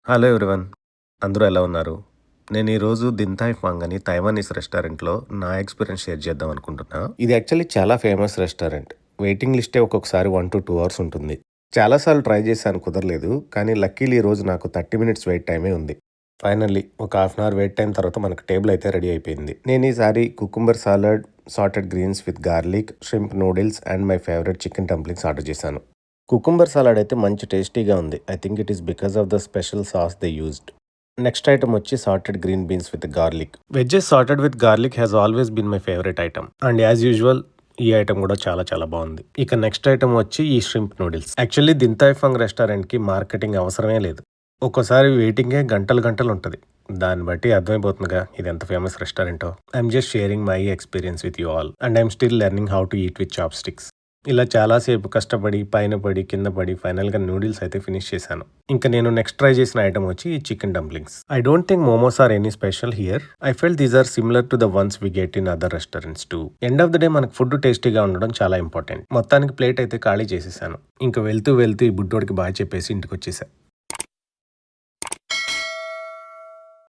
Hello everyone. అందరూ ఎలా ఉన్నారు? నేను ఈరోజు 'దిన్ థాయ్ ఫాంగ్' అని తైవానీస్ రెస్టారెంట్‌లో నా ఎక్స్‌పీరియన్స్ షేర్ చేద్దాం అనుకుంటున్నా. ఇది యాక్చువల్లీ చాలా ఫేమస్ రెస్టారెంట్. వెయిటింగ్ లిస్టే ఒక్కొక్కసారి 1-2 అవర్స్ ఉంటుంది. చాలా సార్లు ట్రై చేశాను కుదరలేదు. కానీ లక్కీలీ ఈరోజు నాకు 30 మినిట్స్ వెయిట్ టైమే ఉంది. ఫైనల్లీ ఒక half an hour wait time తర్వాత మనకు టేబుల్ అయితే రెడీ అయిపోయింది. నేను ఈసారి cucumber salad, sauteed greens with garlic, shrimp noodles and my favourite chicken dumplings order చేశాను. కుకుంబర్ సలాడ్ అయితే మంచి టేస్టీగా ఉంది. I think it is because of the special sauce they used. Next item వచ్చి sauteed green beans with garlic. Veggies sauteed with garlic has always been my favourite item and as usual ఈ item కూడా చాలా చాలా బాగుంది. ఇక next item వచ్చి ఈ shrimp noodles. Actually దిన్ Thai ఫాంగ్ రెస్టారెంట్కి మార్కెటింగ్ అవసరమే లేదు. ఒక్కోసారి వెయిటింగే గంటలు గంటలు ఉంటుంది. దాన్ని బట్టి అర్థమైపోతుందిగా ఇది ఎంత ఫేమస్ రెస్టారెంటో. I'm just sharing my experience with you all and I'm still learning how to eat with chopsticks. ఇలా చాలాసేపు కష్టపడి పైన పడి కింద పడి ఫైనల్గా నూడిల్స్ అయితే ఫినిష్ చేశాను. ఇంకా నేను నెక్స్ట్ ట్రై చేసిన ఐటమ్ వచ్చి chicken dumplings. I don't think momos are any special here. I feel these are similar to the ones we get in other restaurants too. End of the day మనకు food టేస్టీగా ఉండడం చాలా important. మొత్తానికి plate అయితే ఖాళీ చేసేసాను. ఇంకా వెళ్తూ వెళ్తూ ఈ బుడ్డోడికి బాయ్ చెప్పేసి ఇంటికి వచ్చేసా.